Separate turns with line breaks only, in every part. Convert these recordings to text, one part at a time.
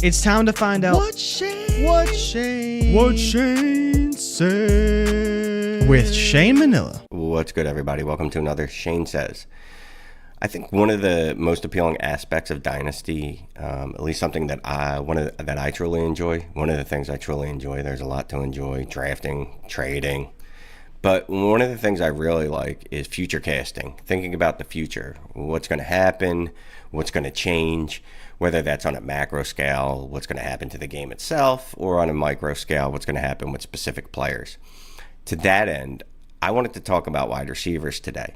It's time to find out
What Shane
said with Shane Manila.
What's good, everybody? Welcome to another Shane Says. I think one of the most appealing aspects of Dynasty, at least something that I truly enjoy. One of the things I truly enjoy. There's a lot to enjoy: drafting, trading. But one of the things I really like is future casting, thinking about the future, what's going to happen, what's going to change, whether that's on a macro scale, what's going to happen to the game itself, or on a micro scale, what's going to happen with specific players. To that end, I wanted to talk about wide receivers today.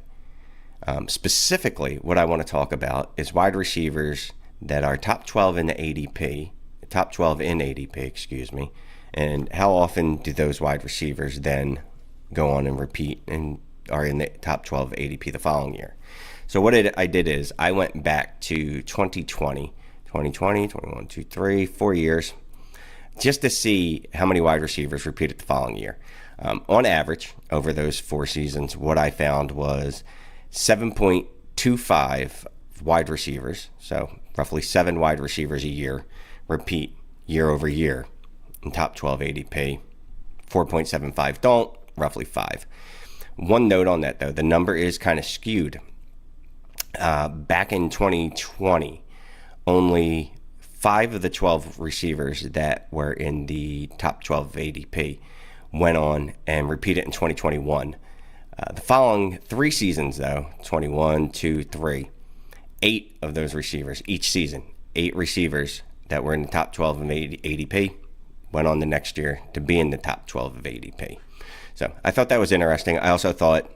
Specifically, what I want to talk about is wide receivers that are top 12 in the ADP, and how often do those wide receivers then go on and repeat and are in the top 12 ADP the following year. So what I did is I went back to 2020, 21, 2, 3, 4 years, just to see how many wide receivers repeated the following year. On average, over those 4 seasons, what I found was 7.25 wide receivers, so roughly 7 wide receivers a year, repeat year over year in top 12 ADP. 4.75 don't, roughly 5. One note on that, though, the number is kind of skewed. Back in 2020, only 5 of the 12 receivers that were in the top 12 ADP went on and repeated in 2021. The following 3 seasons, though, 21, 2, 3, 8 of those receivers each season, 8 receivers that were in the top 12 of ADP went on the next year to be in the top 12 of ADP. So I thought that was interesting. I also thought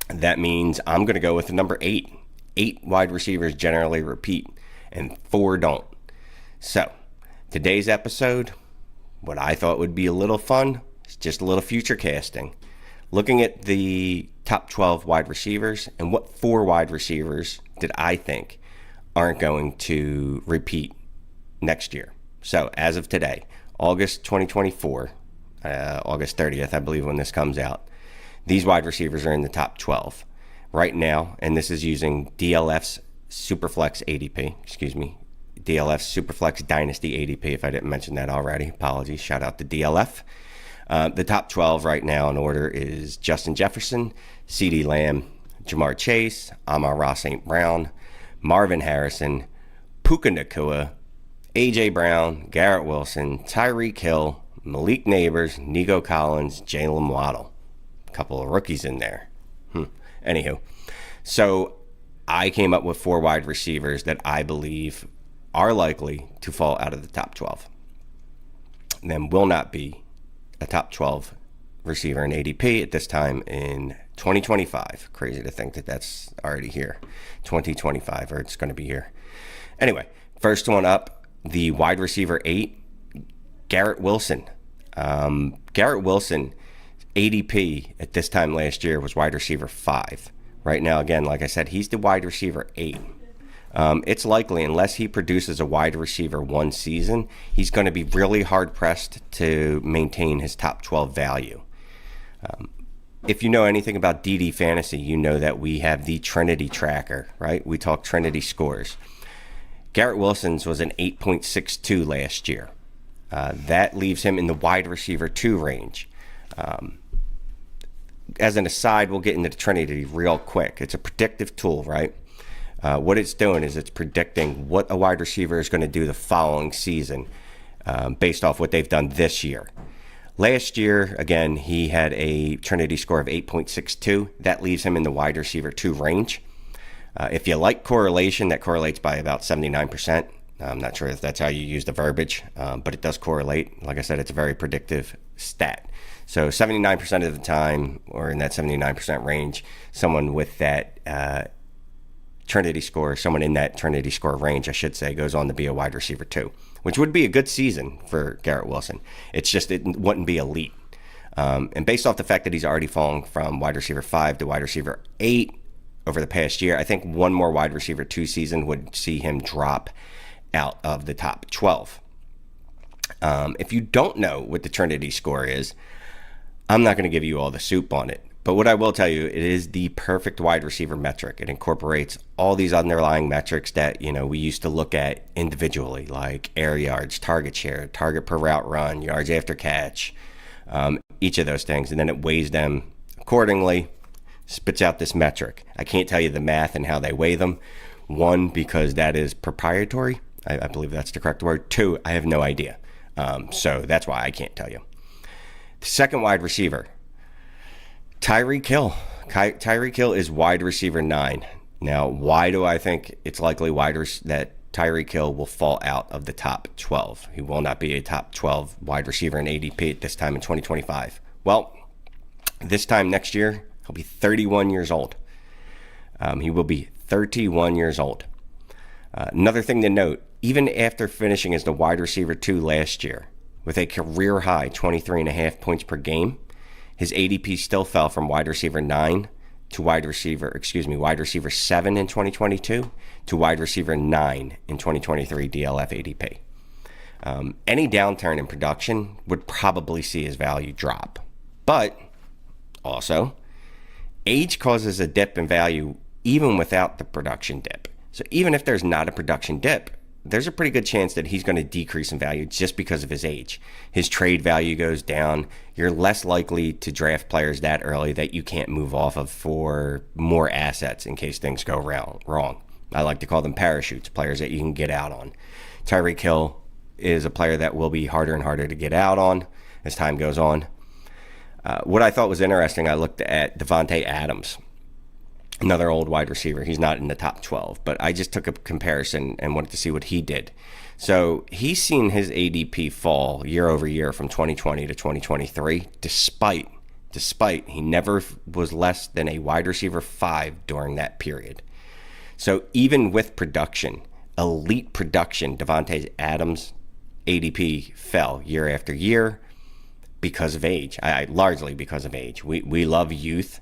that means I'm going to go with the number 8. 8 wide receivers generally repeat, and 4 don't. So today's episode, what I thought would be a little fun, is just a little future casting. Looking at the top 12 wide receivers and what 4 wide receivers did I think aren't going to repeat next year. So as of today, August 2024, August 30th, I believe, when this comes out, these wide receivers are in the top 12 right now, and this is using DLF's Superflex Dynasty ADP, if I didn't mention that already. Apologies, shout out to DLF. The top 12 right now in order is Justin Jefferson, CeeDee Lamb, Jamar Chase, Amon-Ra St. Brown, Marvin Harrison, Puka Nacua, A.J. Brown, Garrett Wilson, Tyreek Hill, Malik Neighbors, Nico Collins, Jaylen Waddle. A couple of rookies in there. Anywho, so I came up with 4 wide receivers that I believe are likely to fall out of the top 12. And then will not be a top 12 receiver in ADP at this time in 2025. Crazy to think that that's already here. 2025, or it's going to be here. Anyway, first one up, the wide receiver 8, Garrett Wilson. Garrett Wilson, ADP at this time last year was wide receiver 5. Right now, again, like I said, he's the wide receiver 8. It's likely, unless he produces a wide receiver 1 season, he's going to be really hard-pressed to maintain his top 12 value. If you know anything about DD Fantasy, you know that we have the Trinity tracker, right? We talk Trinity scores. Garrett Wilson's was an 8.62 last year. That leaves him in the wide receiver 2 range. As an aside, we'll get into the Trinity real quick. It's a predictive tool, right? What it's doing is it's predicting what a wide receiver is going to do the following season based off what they've done this year. Last year, again, he had a Trinity score of 8.62. That leaves him in the wide receiver 2 range. If you like correlation, that correlates by about 79%. I'm not sure if that's how you use the verbiage, but it does correlate. Like I said, it's a very predictive stat. So 79% of the time, or in that 79% range, someone with that Trinity score, someone in that Trinity score range, I should say, goes on to be a wide receiver 2, which would be a good season for Garrett Wilson. It's just it wouldn't be elite. And based off the fact that he's already fallen from wide receiver 5 to wide receiver 8 over the past year, I think one more wide receiver 2 season would see him drop out of the top 12. If you don't know what the Trinity score is, I'm not going to give you all the soup on it, But what I will tell you, it is the perfect wide receiver metric. It incorporates all these underlying metrics that, we used to look at individually, like air yards, target share, target per route run, yards after catch, each of those things. And then it weighs them accordingly, spits out this metric. I can't tell you the math and how they weigh them. One, because that is proprietary. I believe that's the correct word. Two, I have no idea. So that's why I can't tell you. The second wide receiver, Tyreek Hill. Tyreek Hill is wide receiver 9. Now, why do I think it's likely that Tyreek Hill will fall out of the top 12? He will not be a top 12 wide receiver in ADP at this time in 2025. Well, this time next year, he'll be 31 years old. He will be 31 years old. Another thing to note, even after finishing as the wide receiver 2 last year, with a career high 23.5 points per game, his ADP still fell from wide receiver 9 to wide receiver 7 in 2022 to wide receiver 9 in 2023 DLF ADP. Any downturn in production would probably see his value drop. But also, age causes a dip in value even without the production dip. So even if there's not a production dip, there's a pretty good chance that he's going to decrease in value just because of his age. His trade value goes down. You're less likely to draft players that early that you can't move off of for more assets in case things go wrong. I like to call them parachutes, players that you can get out on. Tyreek Hill is a player that will be harder and harder to get out on as time goes on. What I thought was interesting, I looked at Davante Adams, another old wide receiver. He's not in the top 12, but I just took a comparison and wanted to see what he did. So he's seen his ADP fall year over year from 2020 to 2023, despite he never was less than a wide receiver 5 during that period. So even with production, elite production, Davante Adams' ADP fell year after year because of age, largely because of age. We love youth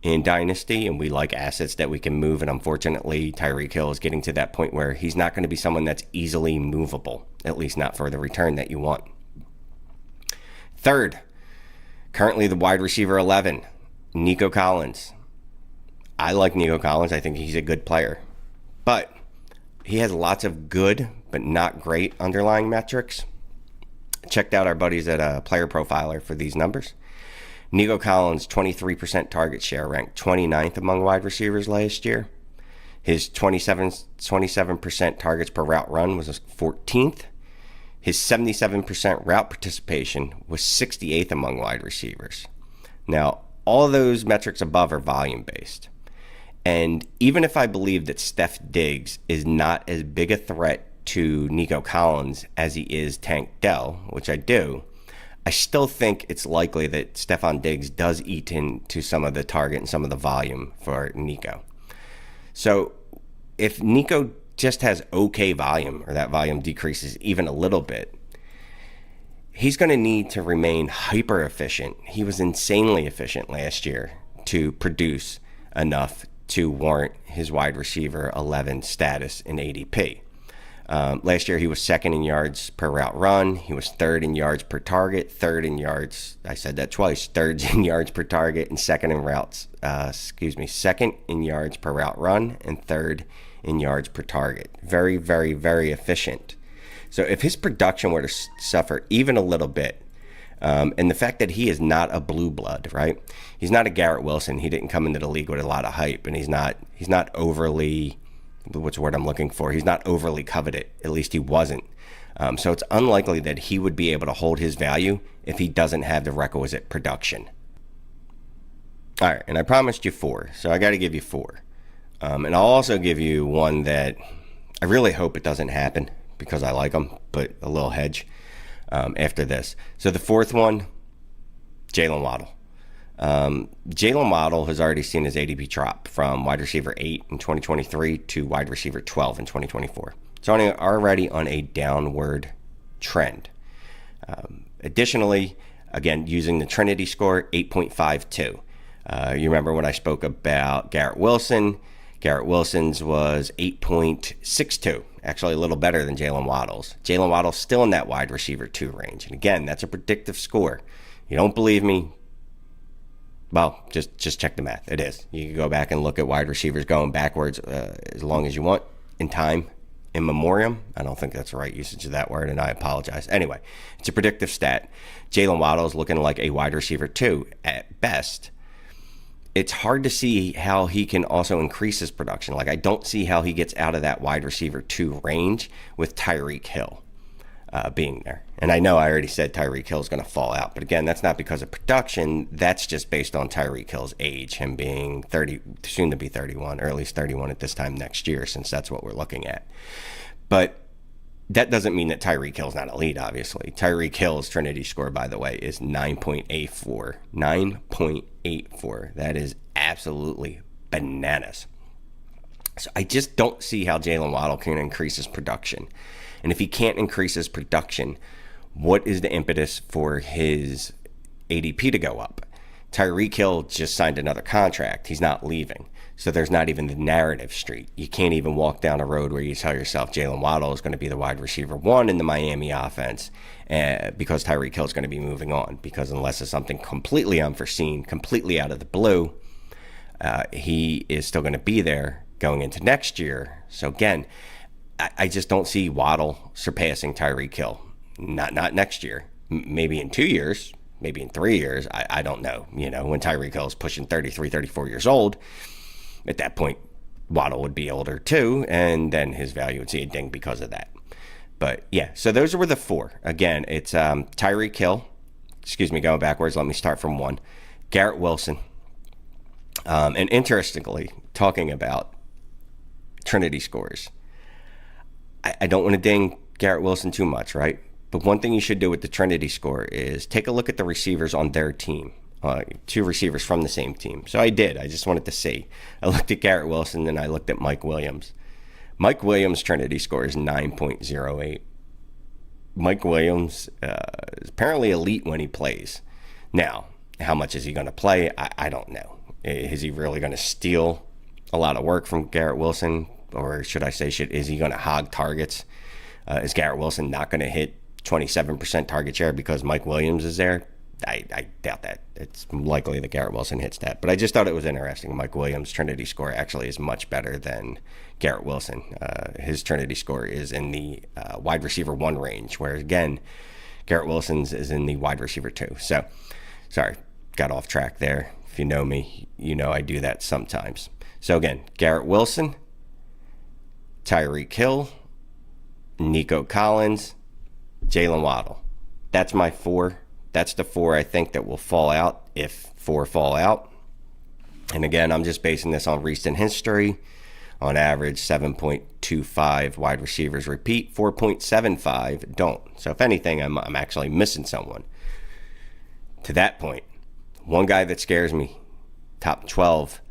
in Dynasty, and we like assets that we can move, and unfortunately, Tyreek Hill is getting to that point where he's not going to be someone that's easily movable, at least not for the return that you want. Third, currently the wide receiver 11, Nico Collins. I like Nico Collins. I think he's a good player, but he has lots of good but not great underlying metrics. Checked out our buddies at Player Profiler for these numbers. Nico Collins' 23% target share ranked 29th among wide receivers last year. His 27% targets per route run was 14th. His 77% route participation was 68th among wide receivers. Now, all of those metrics above are volume-based. And even if I believe that Steph Diggs is not as big a threat to Nico Collins as he is Tank Dell, which I do, I still think it's likely that Stephon Diggs does eat into some of the target and some of the volume for Nico. So if Nico just has okay volume, or that volume decreases even a little bit, he's going to need to remain hyper efficient. He was insanely efficient last year to produce enough to warrant his wide receiver 11 status in ADP. Last year, he was second in yards per route run. He was third in yards per target, third in yards. I said that twice. Third in yards per target and second in yards per route run and third in yards per target. Very, very, very efficient. So if his production were to suffer even a little bit, and the fact that he is not a blue blood, right? He's not a Garrett Wilson. He didn't come into the league with a lot of hype, and he's not overly, what's the word I'm looking for? He's not overly coveted. At least he wasn't. So it's unlikely that he would be able to hold his value if he doesn't have the requisite production. All right, and I promised you 4, so I got to give you 4. And I'll also give you one that I really hope it doesn't happen because I like him, but a little hedge after this. So the fourth one, Jaylen Waddle. Jaylen Waddle has already seen his ADP drop from wide receiver 8 in 2023 to wide receiver 12 in 2024. It's already on a downward trend. Additionally, again, using the Trinity score, 8.52. You remember when I spoke about Garrett Wilson? Garrett Wilson's was 8.62, actually a little better than Jaylen Waddle's. Jaylen Waddle's still in that wide receiver 2 range. And again, that's a predictive score. You don't believe me? Well, just check the math. It is. You can go back and look at wide receivers going backwards as long as you want in time. In memoriam, I don't think that's the right usage of that word, and I apologize. Anyway, it's a predictive stat. Jaylen Waddle is looking like a wide receiver 2 at best. It's hard to see how he can also increase his production. Like, I don't see how he gets out of that wide receiver 2 range with Tyreek Hill being there. And I know I already said Tyreek Hill is going to fall out, but again, that's not because of production. That's just based on Tyreek Hill's age, him being 30, soon to be 31, or at least 31 at this time next year, since that's what we're looking at. But that doesn't mean that Tyreek Hill's not elite, obviously. Tyreek Hill's Trinity score, by the way, is 9.84. 9.84. That is absolutely bananas. So I just don't see how Jaylen Waddle can increase his production. And if he can't increase his production, what is the impetus for his ADP to go up? Tyreek Hill just signed another contract. He's not leaving. So there's not even the narrative street. You can't even walk down a road where you tell yourself Jaylen Waddle is going to be the wide receiver 1 in the Miami offense because Tyreek Hill is going to be moving on. Because unless it's something completely unforeseen, completely out of the blue, he is still going to be there going into next year. So again, I just don't see Waddle surpassing Tyreek Hill. Not next year. Maybe in 2 years. Maybe in 3 years. I don't know. You know, when Tyreek Hill is pushing 33, 34 years old, at that point, Waddle would be older too, and then his value would see a ding because of that. But yeah, so those were the 4. Again, it's Tyreek Hill. Excuse me, going backwards. Let me start from 1. Garrett Wilson. And interestingly, talking about Trinity scores, I don't want to ding Garrett Wilson too much, right? But one thing you should do with the Trinity score is take a look at the receivers on their team. 2 receivers from the same team. So I did. I just wanted to see. I looked at Garrett Wilson and I looked at Mike Williams. Mike Williams' Trinity score is 9.08. Mike Williams is apparently elite when he plays. Now, how much is he going to play? I don't know. Is he really going to steal a lot of work from Garrett Wilson? Or should I say, is he going to hog targets? Is Garrett Wilson not going to hit 27% target share because Mike Williams is there? I doubt that. It's likely that Garrett Wilson hits that. But I just thought it was interesting. Mike Williams' Trinity score actually is much better than Garrett Wilson. His Trinity score is in the wide receiver 1 range, whereas, again, Garrett Wilson's is in the wide receiver 2. So, sorry, got off track there. If you know me, you know I do that sometimes. So, again, Garrett Wilson, Tyreek Hill, Nico Collins, Jaylen Waddle. That's my 4. That's the 4 I think that will fall out, if 4 fall out. And again, I'm just basing this on recent history. On average, 7.25 wide receivers repeat, 4.75 don't. So if anything, I'm actually missing someone. To that point, one guy that scares me, top 12,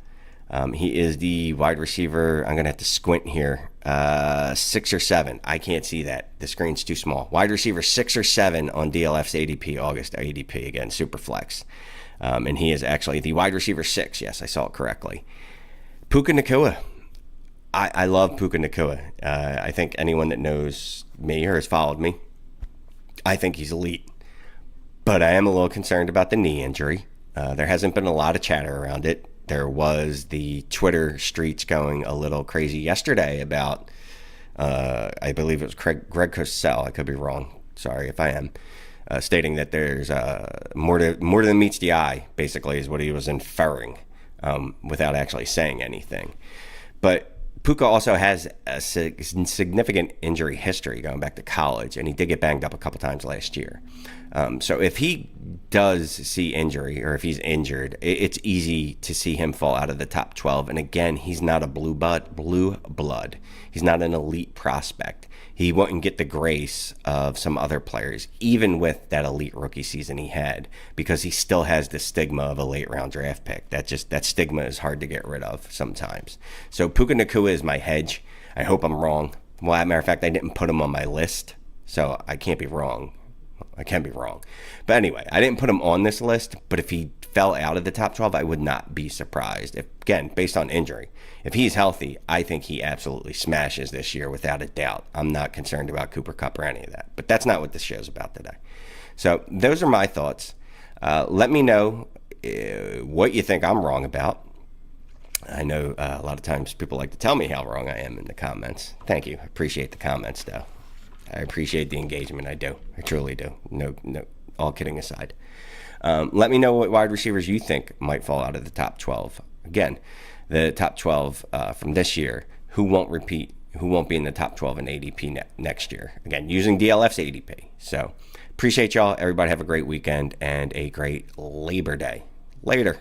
he is the wide receiver. I'm going to have to squint here. 6 or 7. I can't see that. The screen's too small. Wide receiver 6 or 7 on DLF's ADP, August ADP, again, Superflex. And he is actually the wide receiver 6. Yes, I saw it correctly. Puka Nacua. I love Puka Nacua. I think anyone that knows me or has followed me, I think he's elite. But I am a little concerned about the knee injury. There hasn't been a lot of chatter around it. There was the Twitter streets going a little crazy yesterday about, I believe it was Greg Cosell, I could be wrong, sorry if I am, stating that there's more than meets the eye, basically, is what he was inferring, without actually saying anything. But Puka also has a significant injury history going back to college, and he did get banged up a couple times last year. So if he does see injury, or if he's injured, it's easy to see him fall out of the top 12. And again, he's not a blue blood. He's not an elite prospect. He wouldn't get the grace of some other players, even with that elite rookie season he had, because he still has the stigma of a late round draft pick. That stigma is hard to get rid of sometimes. So Puka Nacua is my hedge. I hope I'm wrong. Well, as a matter of fact, I didn't put him on my list, so I can't be wrong. I can be wrong. But anyway, I didn't put him on this list, but if he fell out of the top 12, I would not be surprised. If, again, based on injury, if he's healthy, I think he absolutely smashes this year without a doubt. I'm not concerned about Cooper Kupp or any of that. But that's not what this show's about today. So those are my thoughts. Let me know what you think I'm wrong about. I know a lot of times people like to tell me how wrong I am in the comments. Thank you. I appreciate the comments, though. I appreciate the engagement. I do. I truly do. No, all kidding aside. Let me know what wide receivers you think might fall out of the top 12. Again, the top 12 from this year, who won't repeat, who won't be in the top 12 in ADP next year. Again, using DLF's ADP. So appreciate y'all. Everybody have a great weekend and a great Labor Day. Later.